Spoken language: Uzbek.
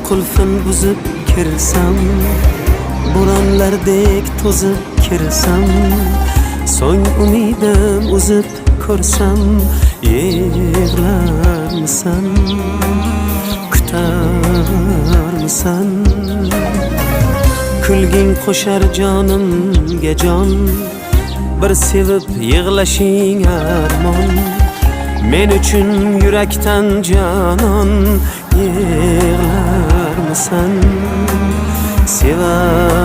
qulfin buzib kirsam, bo'ronlardek to'zib kirsam, so'ng umidim uzib ko'rsam, yig'larmisan, kutarmisan? Kulging qo'shar jonimga jon, bir sevib yig'lashing armon. Men uchun yurakdan jonon, yig'larmisan, sevarmisan?